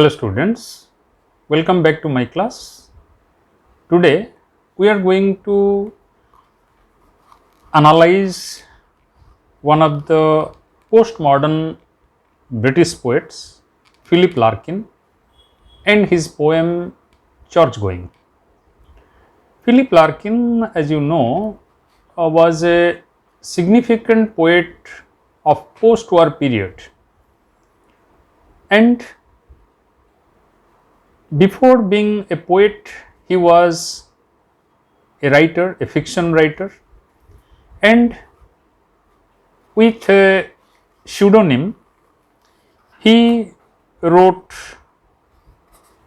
Hello students, welcome back to my class. Today we are going to analyze one of the postmodern British poets, Philip Larkin, and his poem Church-going. Philip Larkin, as you know, was a significant poet of post-war period, and before being a poet, he was a writer, a fiction writer, and with a pseudonym, he wrote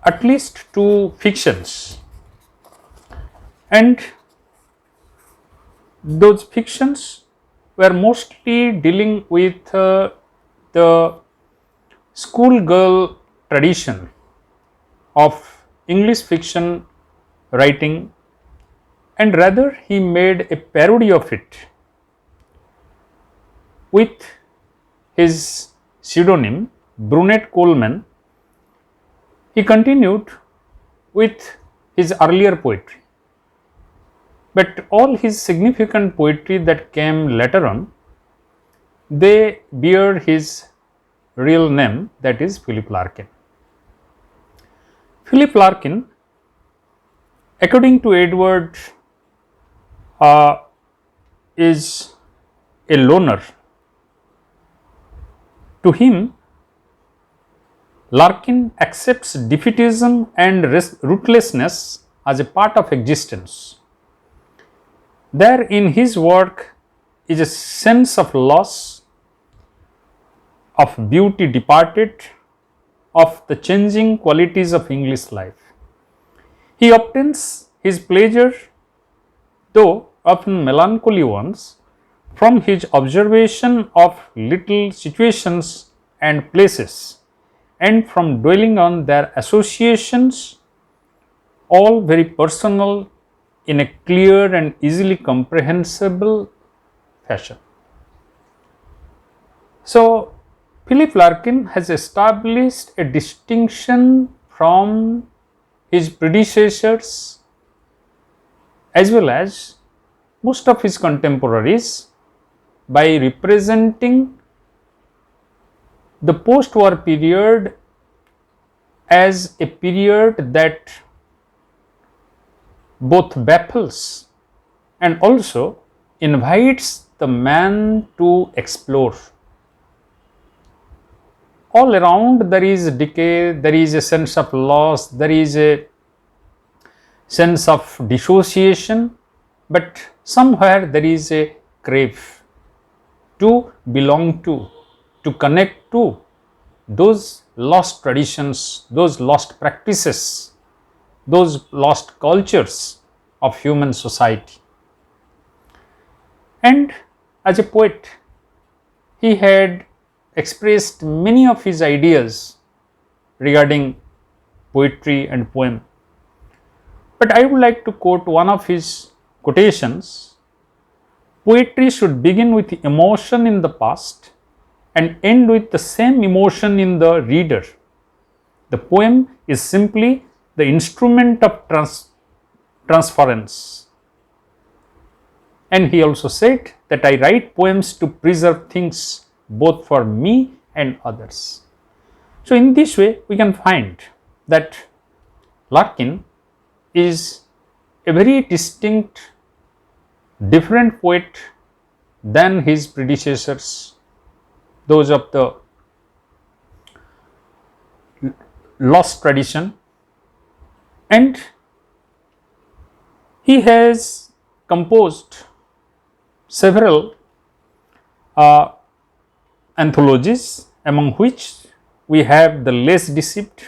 at least two fictions, and those fictions were mostly dealing with the schoolgirl tradition of English fiction writing, and rather he made a parody of it with his pseudonym Brunette Coleman. He continued with his earlier poetry, but all his significant poetry that came later on, they bear his real name, that is Philip Larkin. Philip Larkin, according to Edward, is a loner. To him, Larkin accepts defeatism and rootlessness as a part of existence. There in his work is a sense of loss, of beauty departed, of the changing qualities of English life. He obtains his pleasure, though often melancholy ones, from his observation of little situations and places, and from dwelling on their associations, all very personal, in a clear and easily comprehensible fashion. So, Philip Larkin has established a distinction from his predecessors as well as most of his contemporaries by representing the post-war period as a period that both baffles and also invites the man to explore. All around there is decay, there is a sense of loss, there is a sense of dissociation, but somewhere there is a crave to belong to connect to those lost traditions, those lost practices, those lost cultures of human society. And as a poet, he had expressed many of his ideas regarding poetry and poem. But I would like to quote one of his quotations: "Poetry should begin with emotion in the past and end with the same emotion in the reader. The poem is simply the instrument of transference." And he also said that I write poems to preserve things both for me and others. So in this way we can find that Larkin is a very distinct, different poet than his predecessors, those of the lost tradition, and he has composed several anthologies, among which we have The Less Deceived,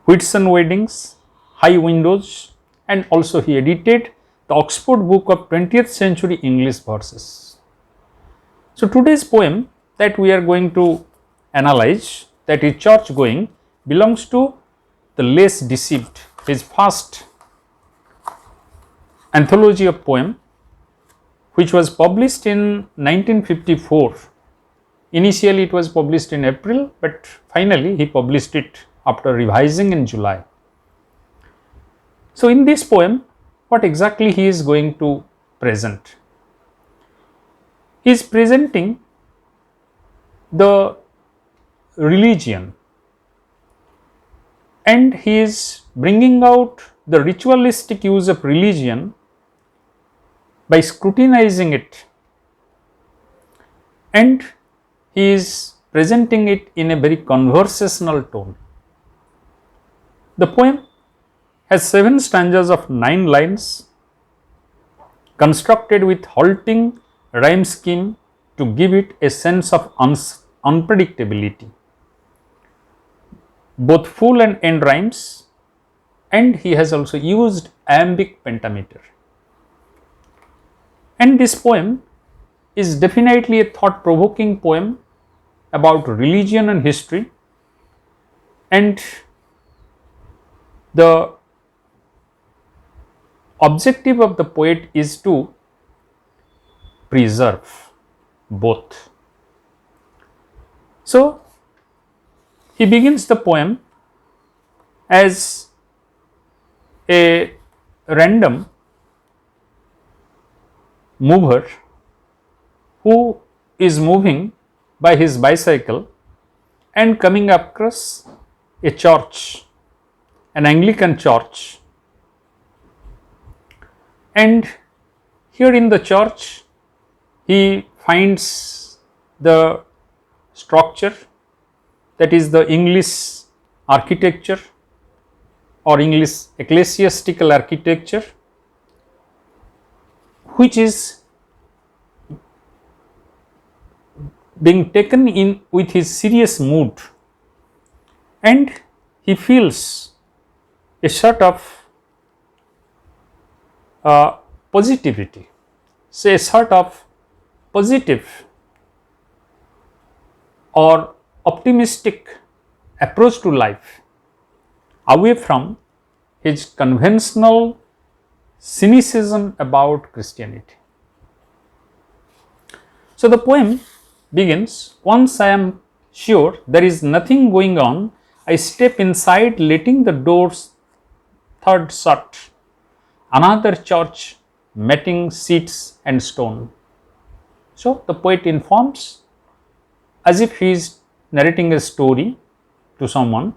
Whitsun Weddings, High Windows, and also he edited the Oxford Book of 20th Century English Verses. So today's poem that we are going to analyze, that is Church-going, belongs to The Less Deceived, his first anthology of poem, which was published in 1954 Initially it was published in April, but finally he published it after revising in July. So in this poem, what exactly he is going to present? He is presenting the religion, and he is bringing out the ritualistic use of religion by scrutinizing it, and he is presenting it in a very conversational tone. The poem has 7 stanzas of 9 lines, constructed with halting rhyme scheme to give it a sense of unpredictability, both full and end rhymes, and he has also used iambic pentameter. And this poem is definitely a thought-provoking poem about religion and history, and the objective of the poet is to preserve both. So, he begins the poem as a random mover who is moving by his bicycle and coming across a church, an Anglican church, and here in the church he finds the structure, that is the English architecture or English ecclesiastical architecture, which is being taken in with his serious mood, and he feels a sort of positivity, say a sort of positive or optimistic approach to life, away from his conventional cynicism about Christianity. So the poem begins, once I am sure there is nothing going on, I step inside, letting the doors third shut. Another church, matting, seats and stone. So the poet informs, as if he is narrating a story to someone,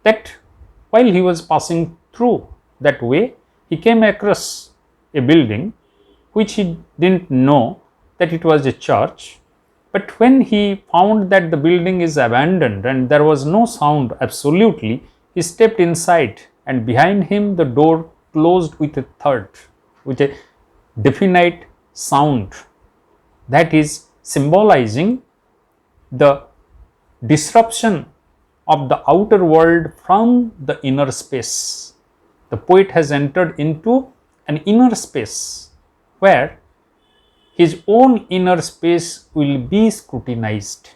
that while he was passing through that way, he came across a building which he didn't know that it was a church, but when he found that the building is abandoned and there was no sound absolutely, he stepped inside, and behind him the door closed with a thud, with a definite sound, that is symbolizing the disruption of the outer world from the inner space. The poet has entered into an inner space where his own inner space will be scrutinized.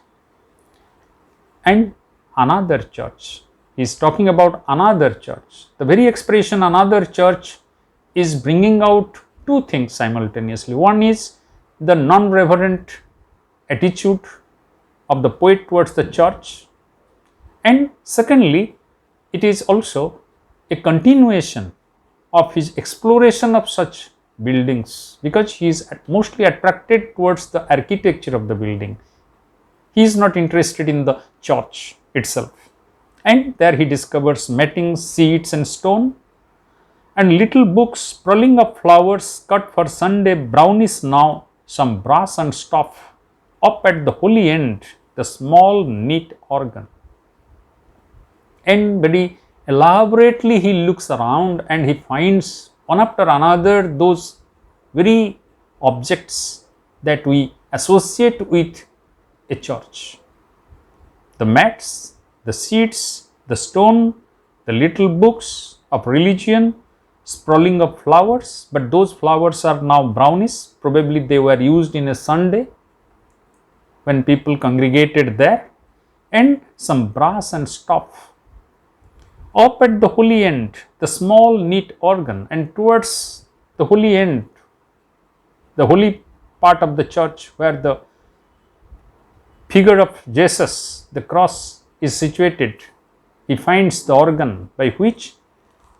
And another church, he is talking about another church. The very expression another church is bringing out two things simultaneously. One is the non-reverent attitude of the poet towards the church, and secondly, it is also a continuation of his exploration of such buildings, because he is mostly attracted towards the architecture of the building. He is not interested in the church itself, and there he discovers matting, seats and stone, and little books sprawling of flowers cut for Sunday, brownish now, some brass and stuff. Up at the holy end, the small neat organ. And very elaborately he looks around and he finds one after another those very objects that we associate with a church. The mats, the seats, the stone, the little books of religion, sprawling of flowers, but those flowers are now brownish. Probably they were used in a Sunday when people congregated there, and some brass and stuff. Up at the holy end, the small neat organ, and towards the holy end, the holy part of the church where the figure of Jesus, the cross, is situated, he finds the organ by which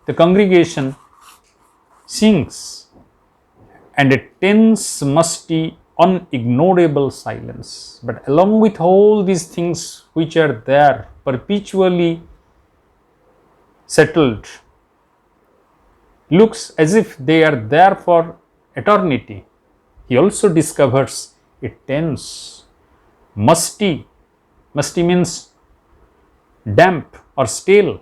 the congregation sings, and a tense, musty, unignorable silence. But along with all these things which are there, perpetually settled, looks as if they are there for eternity, he also discovers a tense, musty means damp or stale,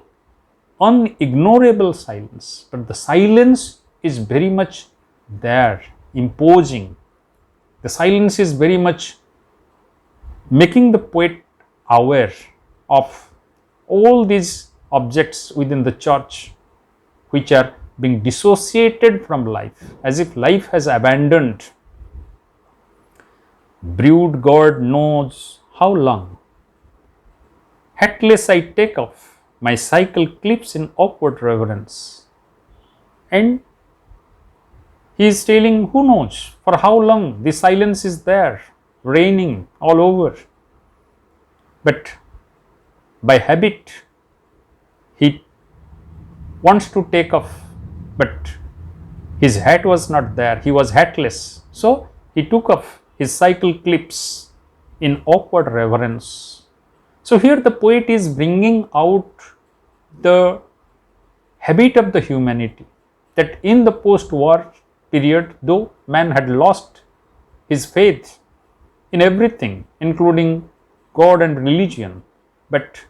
unignorable silence. But the silence is very much there, imposing. The silence is very much making the poet aware of all these objects within the church which are being dissociated from life, as if life has abandoned. Brood God knows how long. Hatless I take off, my cycle clips in awkward reverence. And he is telling, who knows for how long the silence is there, reigning all over. But by habit, he wants to take off, but his hat was not there, he was hatless. So he took off his cycle clips in awkward reverence. So here the poet is bringing out the habit of the humanity, that in the post-war period, though man had lost his faith in everything, including God and religion, but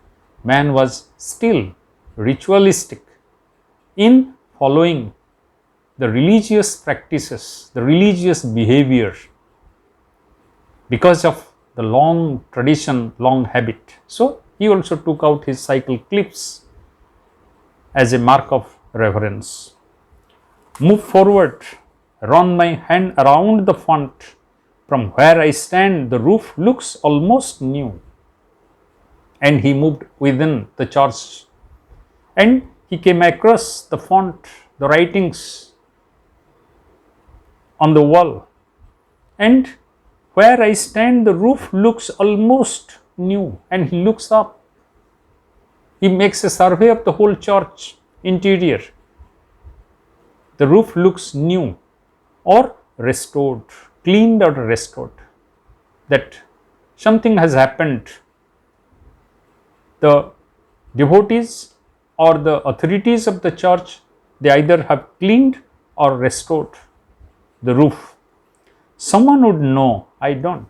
man was still ritualistic in following the religious practices, the religious behavior, because of the long tradition, long habit. So he also took out his cycle clips as a mark of reverence. Move forward, run my hand around the font. From where I stand, the roof looks almost new. And he moved within the church, and he came across the font, the writings on the wall. And where I stand, the roof looks almost new. And he looks up. He makes a survey of the whole church interior. The roof looks new or restored, cleaned or restored. That something has happened. The devotees or the authorities of the church, they either have cleaned or restored the roof. Someone would know, I don't.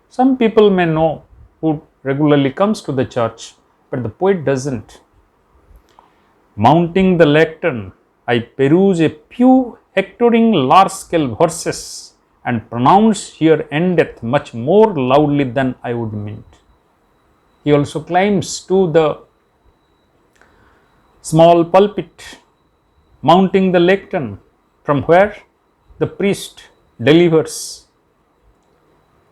Some people may know who regularly comes to the church, but the poet doesn't. Mounting the lectern, I peruse a few hectoring large-scale verses and pronounce here endeth much more loudly than I would mean. He also climbs to the small pulpit, mounting the lectern, from where the priest delivers.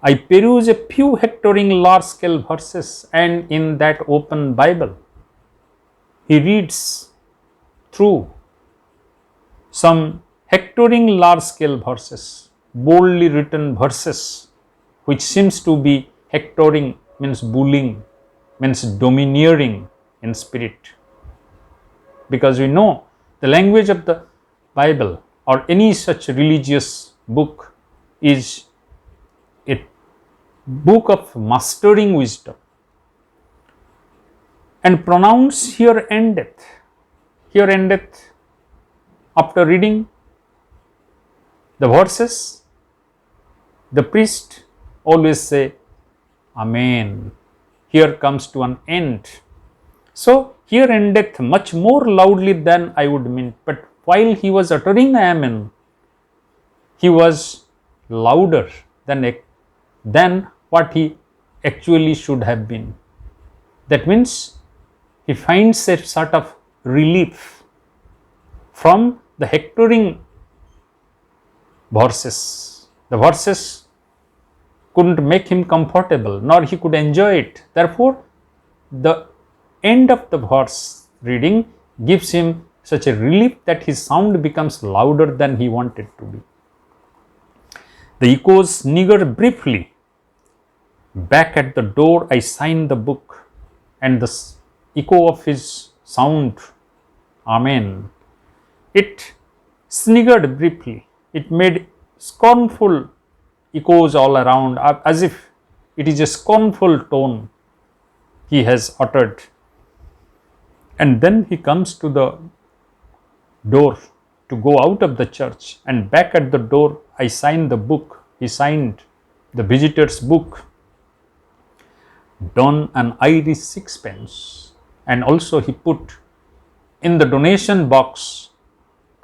I peruse a few hectoring large-scale verses, and in that open Bible, he reads through some hectoring large-scale verses, boldly written verses, which seems to be hectoring, means bullying, means domineering in spirit. Because we know the language of the Bible or any such religious book is a book of mastering wisdom. And pronounce here endeth. Here endeth, after reading the verses, the priest always say, Amen. Here comes to an end. So here endeth much more loudly than I would mean. But while he was uttering Amen, he was louder than what he actually should have been. That means he finds a sort of relief from the hectoring verses. The verses couldn't make him comfortable, nor he could enjoy it. Therefore, the end of the verse reading gives him such a relief that his sound becomes louder than he wanted to be. The echoes snigger briefly, Back at the door, I signed the book, and the echo of his sound, Amen. It sniggered briefly. It made scornful echoes all around, as if it is a scornful tone he has uttered. And then he comes to the door to go out of the church, and back at the door, I signed the book. He signed the visitor's book, done an Irish sixpence, and also he put in the donation box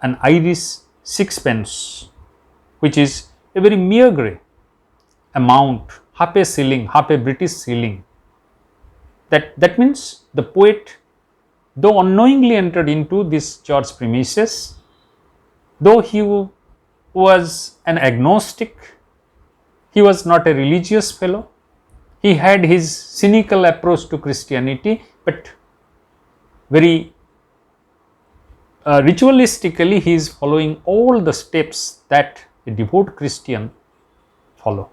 an Irish sixpence, which is a very meagre amount, half a shilling, half a British shilling. That means the poet, though unknowingly entered into this church premises, though he was an agnostic, he was not a religious fellow, he had his cynical approach to Christianity, but very ritualistically he is following all the steps that a devout Christian follow.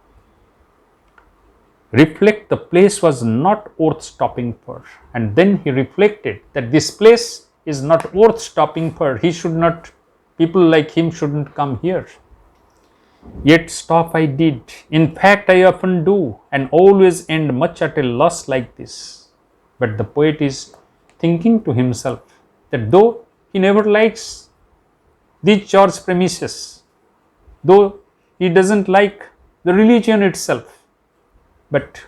Reflect, the place was not worth stopping for, and then he reflected that this place is not worth stopping for. He should not, people like him shouldn't come here. Yet stop I did. In fact, I often do, and always end much at a loss like this. But the poet is thinking to himself that though he never likes these church premises, though he doesn't like the religion itself, but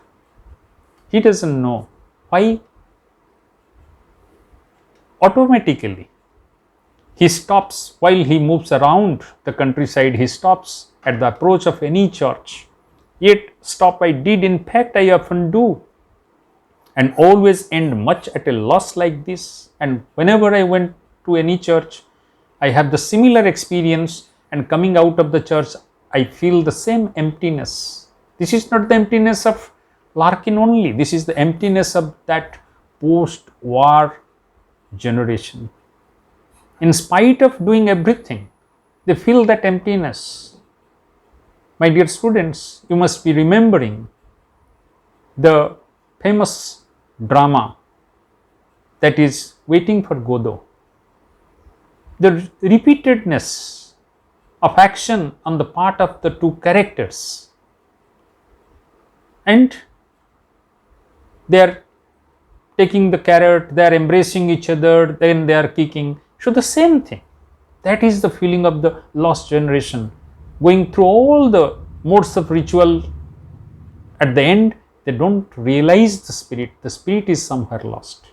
he doesn't know why automatically he stops while he moves around the countryside. He stops at the approach of any church. Yet stop I did, in fact I often do, and always end much at a loss like this. And whenever I went to any church, I have the similar experience, and coming out of the church I feel the same emptiness. This is not the emptiness of Larkin only, this is the emptiness of that post-war generation. In spite of doing everything, they feel that emptiness. My dear students, you must be remembering the famous drama that is Waiting for Godot. The repeatedness of action on the part of the two characters, and they are taking the carrot, they are embracing each other, then they are kicking. So the same thing, that is the feeling of the lost generation, going through all the modes of ritual. At the end, they don't realize the spirit is somewhere lost.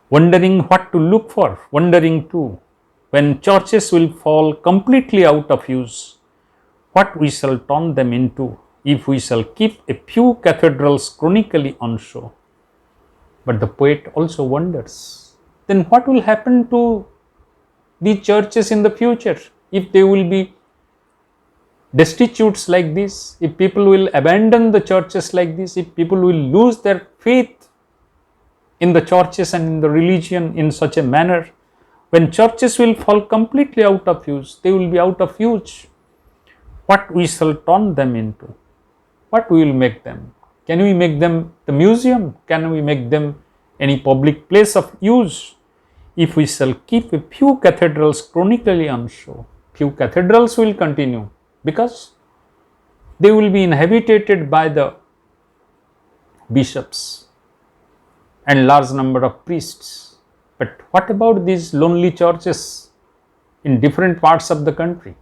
Wondering what to look for, wondering too, when churches will fall completely out of use, what we shall turn them into, if we shall keep a few cathedrals chronically on show. But the poet also wonders, then what will happen to the churches in the future if they will be destitutes like this, if people will abandon the churches like this, if people will lose their faith in the churches and in the religion in such a manner? When churches will fall completely out of use, they will be out of use. What we shall turn them into? What we will make them? Can we make them the museum? Can we make them any public place of use? If we shall keep a few cathedrals chronically on show, few cathedrals will continue because they will be inhabited by the bishops and large number of priests. But what about these lonely churches in different parts of the country?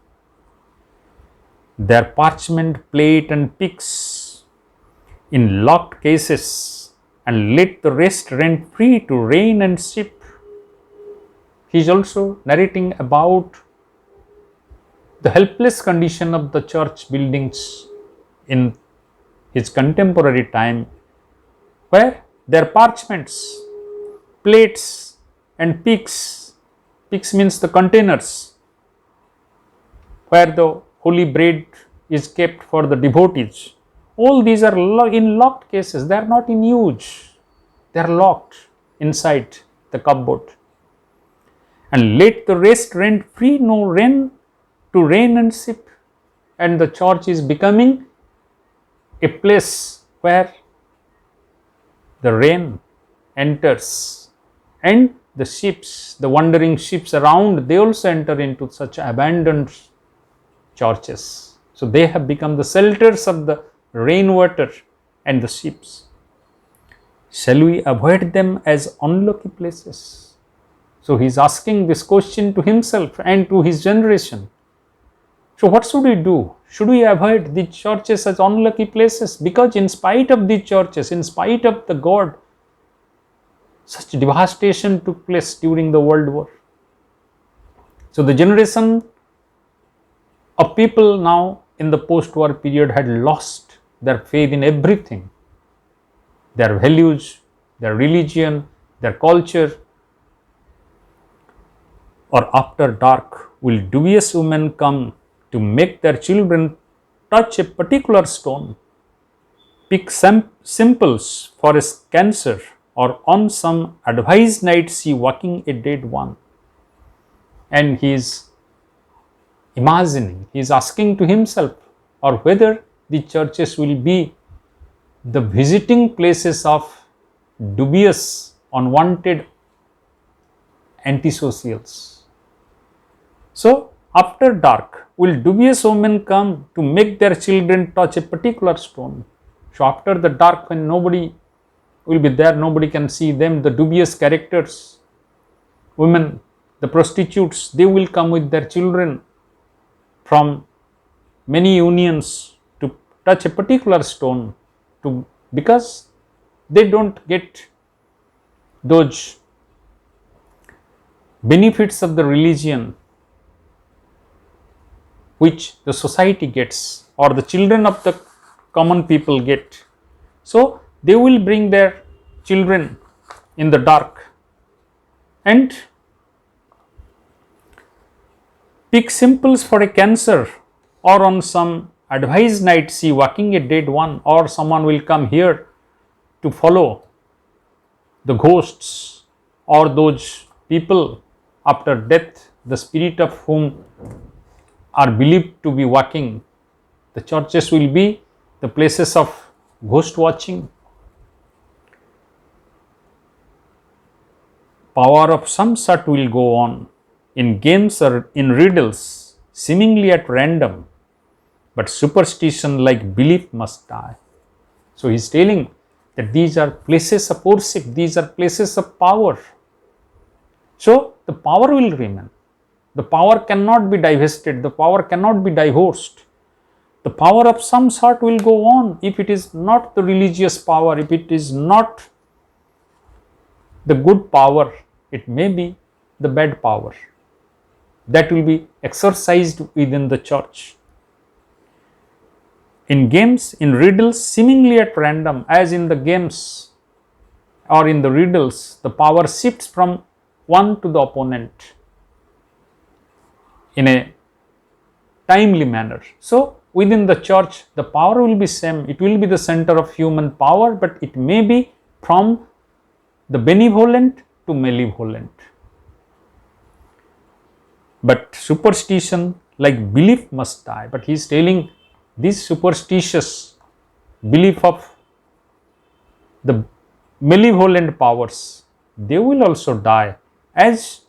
Their parchment plate and pyx in locked cases, and let the rest rent free to rain and ship. He is also narrating about the helpless condition of the church buildings in his contemporary time, where their parchments, plates and pyx means the containers where the holy bread is kept for the devotees. All these are in locked cases, they are not in use, they are locked inside the cupboard. And let the rest rent free, no rain to rain and sip. And the church is becoming a place where the rain enters, and the ships, the wandering ships around, they also enter into such abandoned churches. So they have become the shelters of the rainwater and the ships. Shall we avoid them as unlucky places? So he is asking this question to himself and to his generation. So what should we do? Should we avoid these churches as unlucky places? Because in spite of these churches, in spite of the God, such devastation took place during the World War. So the generation of people now in the post-war period had lost their faith in everything. Their values, their religion, their culture. Or after dark, will dubious women come to make their children touch a particular stone, pick simples for a cancer, or on some advised night see walking a dead one? And he is imagining, he is asking to himself, or whether the churches will be the visiting places of dubious, unwanted antisocials. So, after dark, will dubious women come to make their children touch a particular stone? So, after the dark, when nobody will be there, nobody can see them, the dubious characters, women, the prostitutes, they will come with their children from many unions to touch a particular stone, because they don't get those benefits of the religion which the society gets, or the children of the common people get. So they will bring their children in the dark and pick simples for a cancer, or on some advised night see walking a dead one, or someone will come here to follow the ghosts or those people after death, the spirit of whom are believed to be walking. The churches will be the places of ghost watching. Power of some sort will go on in games or in riddles, seemingly at random, but superstition like belief must die. So he is telling that these are places of worship, these are places of power. So the power will remain. The power cannot be divested, the power cannot be divorced. The power of some sort will go on. If it is not the religious power, if it is not the good power, it may be the bad power that will be exercised within the church. In games, in riddles, seemingly at random, as in the games or in the riddles, the power shifts from one to the opponent in a timely manner. So within the church, the power will be same. It will be the center of human power, but it may be from the benevolent to malevolent. But superstition like belief must die. But he is telling this superstitious belief of the malevolent powers, they will also die as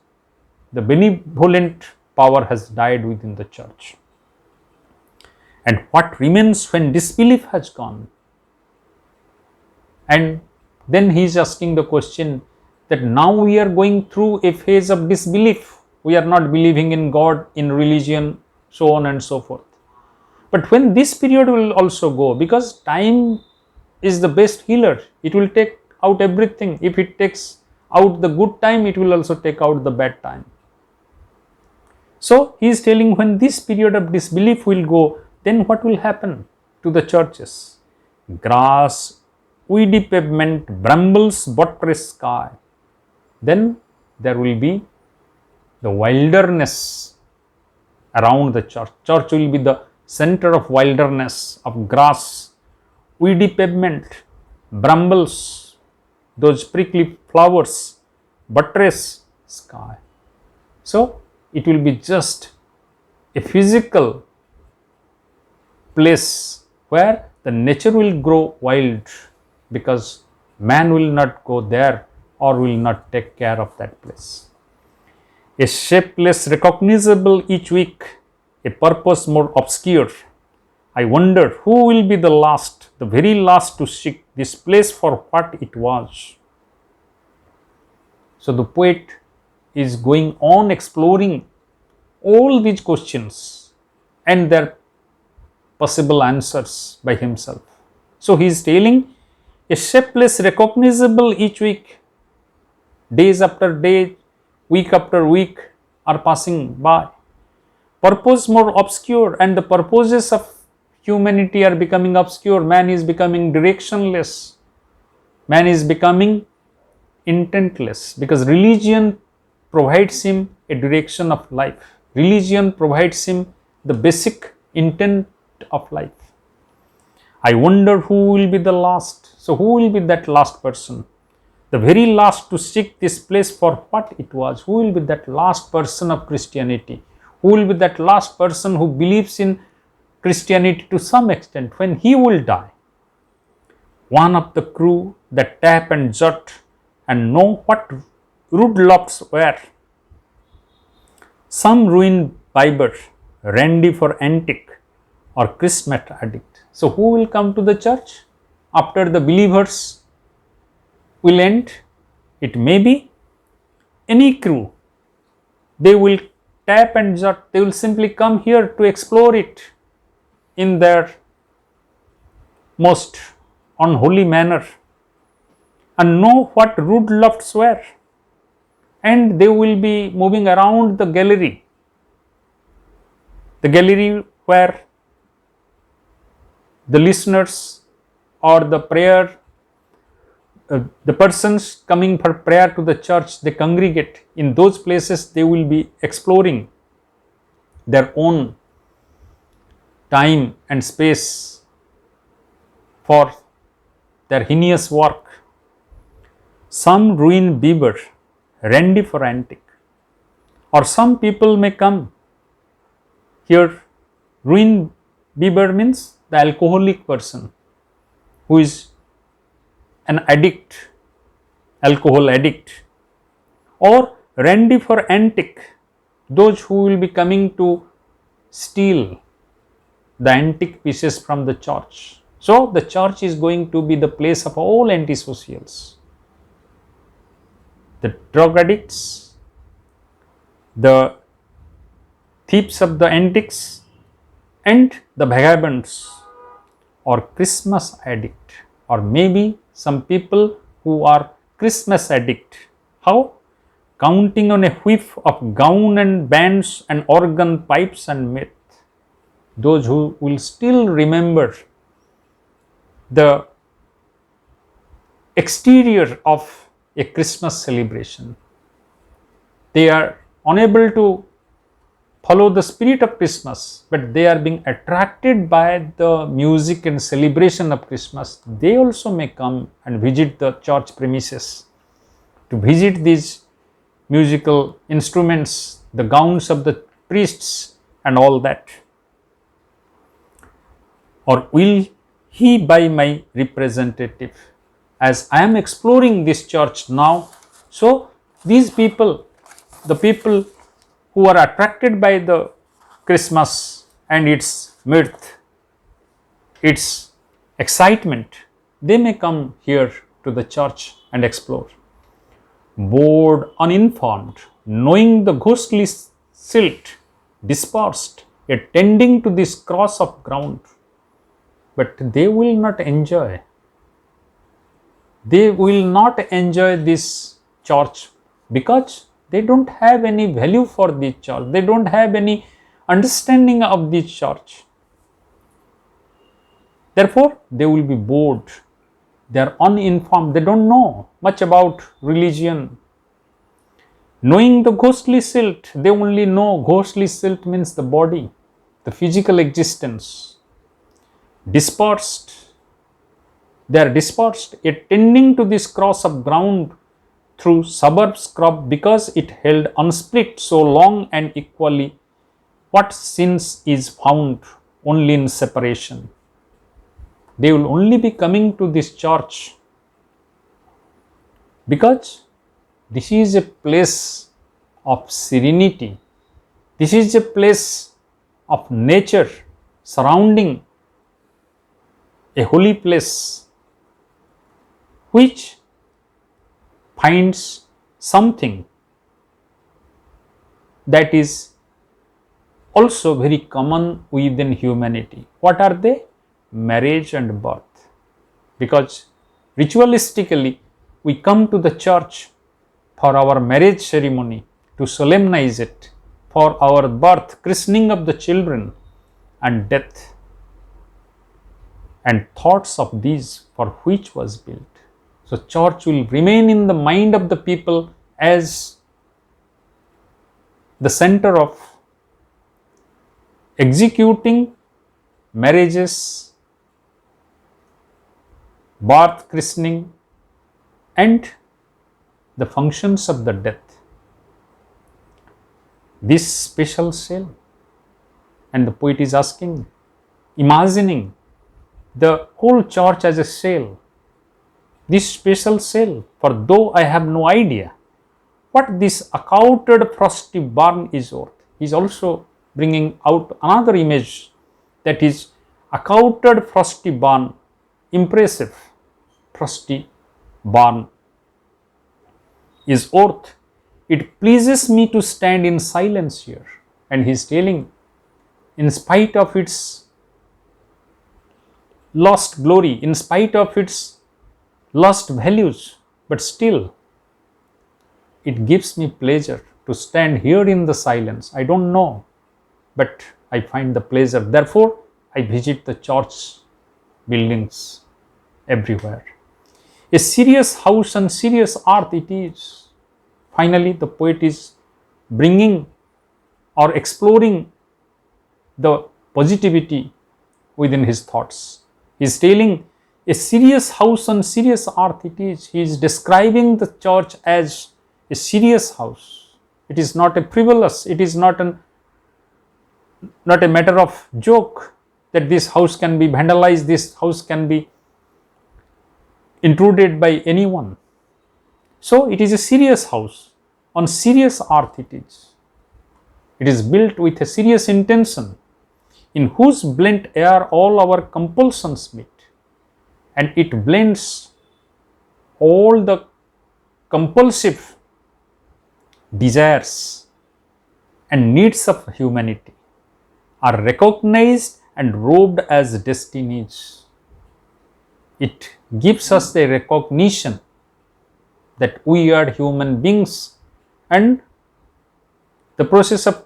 the benevolent power has died within the church. And what remains when disbelief has gone? And then he is asking the question that now we are going through a phase of disbelief. We are not believing in God, in religion, so on and so forth. But when this period will also go, because time is the best healer, it will take out everything. If it takes out the good time, it will also take out the bad time. So he is telling when this period of disbelief will go, then what will happen to the churches? Grass, weedy pavement, brambles, buttress sky. Then there will be the wilderness around the church. Church will be the center of wilderness, of grass, weedy pavement, brambles, those prickly flowers, buttress sky. So it will be just a physical place where the nature will grow wild, because man will not go there or will not take care of that place. A shapeless, recognizable each week, a purpose more obscure. I wonder who will be the last, the very last to seek this place for what it was. So the poet is going on exploring all these questions and their possible answers by himself. So he is telling, a shapeless, recognizable each week, days after day, week after week are passing by. Purpose more obscure, and the purposes of humanity are becoming obscure. Man is becoming directionless. Man is becoming intentless, because religion provides him a direction of life. Religion provides him the basic intent of life. I wonder who will be the last. So who will be that last person? The very last to seek this place for what it was. Who will be that last person of Christianity? Who will be that last person who believes in Christianity to some extent when he will die? One of the crew that tap and jot and know what rude lofts were. Some ruined bibber, randy for antique, or Christmas addict. So who will come to the church after the believers will end? It may be any crew. They will tap and jot. They will simply come here to explore it in their most unholy manner and know what rude lofts were. And they will be moving around the gallery where the listeners or the prayer, the persons coming for prayer to the church, they congregate. In those places, they will be exploring their own time and space for their heinous work. Some ruined beaver, randy for antique. Or some people may come here. Ruined beaver means the alcoholic person who is an addict, alcohol addict. Or randy for antique, those who will be coming to steal the antique pieces from the church. So the church is going to be the place of all antisocials. The drug addicts, the thieves of the antiques, and the vagabonds, or Christmas addict, or maybe some people who are Christmas addict. How? Counting on a whiff of gown and bands and organ pipes and myth. Those who will still remember the exterior of a Christmas celebration. They are unable to follow the spirit of Christmas, but they are being attracted by the music and celebration of Christmas. They also may come and visit the church premises to visit these musical instruments, the gowns of the priests and all that. Or will he buy my representative? As I am exploring this church now, so these people, the people who are attracted by the Christmas and its mirth, its excitement, they may come here to the church and explore. Bored, uninformed, knowing the ghostly silt dispersed, yet tending to this cross of ground, but they will not enjoy. They will not enjoy this church because they don't have any value for this church. They don't have any understanding of this church. Therefore, they will be bored. They are uninformed. They don't know much about religion. Knowing the ghostly silt, they only know ghostly silt means the body, the physical existence. Dispersed. They are dispersed, yet tending to this cross of ground through suburb scrub because it held unsplit so long and equally. What since is found only in separation? They will only be coming to this church because this is a place of serenity. This is a place of nature surrounding a holy place which finds something that is also very common within humanity. What are they? Marriage and birth. Because ritualistically we come to the church for our marriage ceremony, to solemnize it, for our birth, christening of the children, and death, and thoughts of these for which was built. So church will remain in the mind of the people as the center of executing marriages, birth, christening, and the functions of the death. This special cell, and the poet is asking, imagining the whole church as a cell, this special cell, for though I have no idea what this accounted frosty barn is worth. He is also bringing out another image, that is accounted frosty barn, impressive frosty barn is worth. It pleases me to stand in silence here. And he is telling, in spite of its lost glory, in spite of its lost values, but still it gives me pleasure to stand here in the silence. I don't know, but I find the pleasure. Therefore, I visit the church buildings everywhere. A serious house and serious earth it is. Finally, the poet is bringing or exploring the positivity within his thoughts. He is telling, a serious house and serious earth it is. He is describing the church as a serious house. It is not a frivolous, it is not a matter of joke that this house can be vandalized, this house can be intruded by anyone. So it is a serious house, on serious earth it is. It is built with a serious intention, in whose blent air all our compulsions meet, and it blends all the compulsive desires and needs of humanity are recognized and robed as destinies. It gives us the recognition that we are human beings, and the process of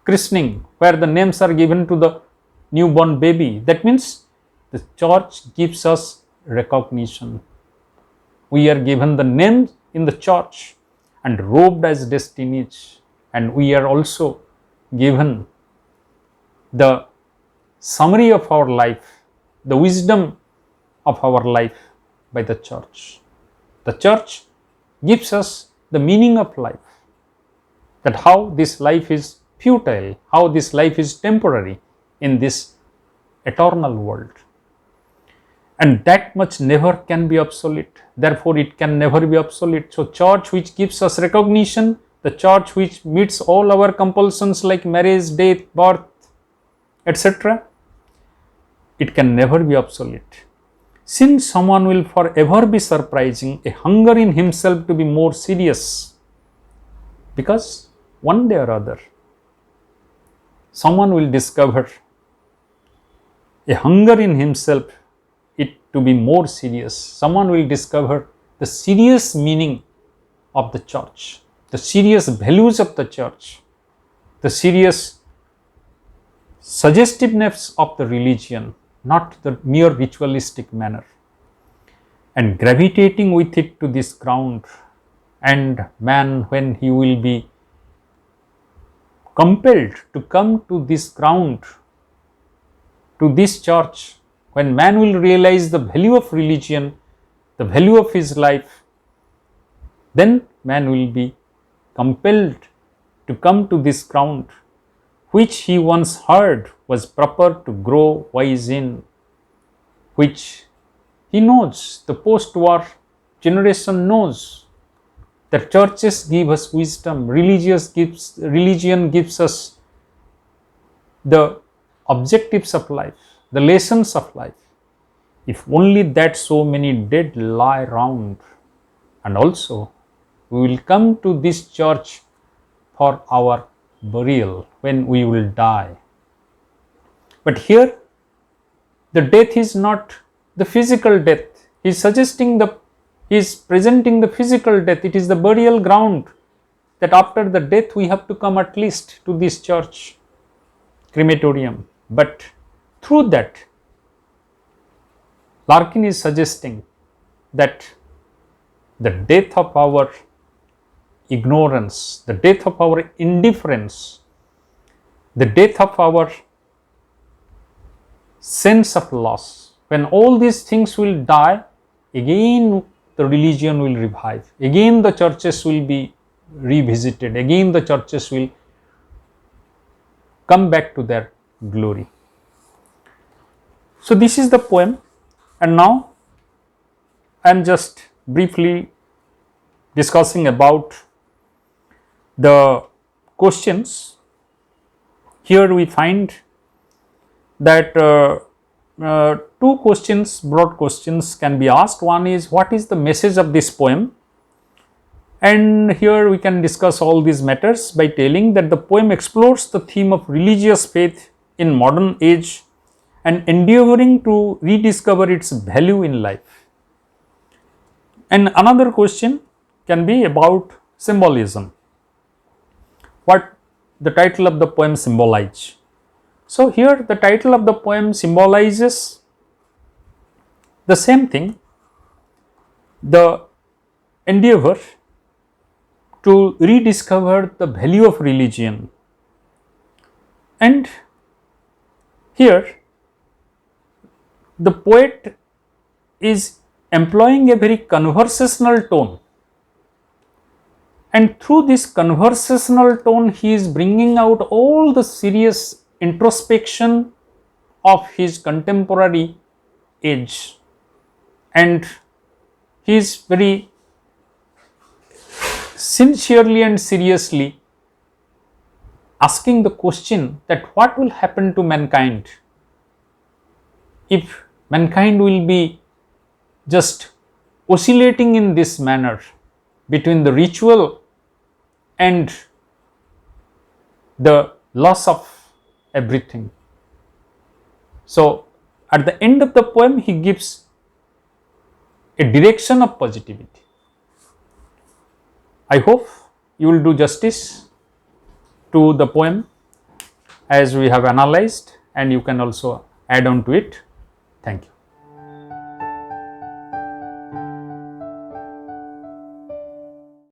christening, where the names are given to the newborn baby, that means the church gives us recognition. We are given the names in the church and robed as destinies, and we are also given the summary of our life, the wisdom of our life by the church. The church gives us the meaning of life, that how this life is futile, how this life is temporary in this eternal world. And that much never can be obsolete. Therefore, it can never be obsolete. So, church which gives us recognition, the church which meets all our compulsions like marriage, death, birth, etc., it can never be obsolete. Since someone will forever be surprising, a hunger in himself to be more serious, because one day or other, someone will discover a hunger in himself it to be more serious. Someone will discover the serious meaning of the church, the serious values of the church, the serious suggestiveness of the religion, not the mere ritualistic manner, and gravitating with it to this ground. And man, when he will be compelled to come to this ground, to this church, when man will realize the value of religion, the value of his life, then man will be compelled to come to this ground, which he once heard was proper to grow wise in. which he knows, the post-war generation knows, that churches give us wisdom, religion gives us the objectives of life, the lessons of life. If only that so many dead lie around, and also we will come to this church for our burial when we will die. But here the death is not the physical death. He is presenting the physical death. It is the burial ground, that after the death we have to come at least to this church, crematorium. But through that, Larkin is suggesting that the death of our ignorance, the death of our indifference, the death of our sense of loss, when all these things will die, again the religion will revive, again the churches will be revisited, again the churches will come back to their glory. So this is the poem, and now I am just briefly discussing about the questions. Here we find that two questions, broad questions can be asked. One is, what is the message of this poem? And here we can discuss all these matters by telling that the poem explores the theme of religious faith in modern age and endeavoring to rediscover its value in life. And another question can be about symbolism. What the title of the poem symbolize? So here the title of the poem symbolizes the same thing, the endeavor to rediscover the value of religion. And here the poet is employing a very conversational tone, and through this conversational tone he is bringing out all the serious introspection of his contemporary age, and he is very sincerely and seriously asking the question that what will happen to mankind if mankind will be just oscillating in this manner between the ritual and the loss of everything. So at the end of the poem he gives a direction of positivity. I hope you will do justice to the poem as we have analyzed, and you can also add on to it. Thank you.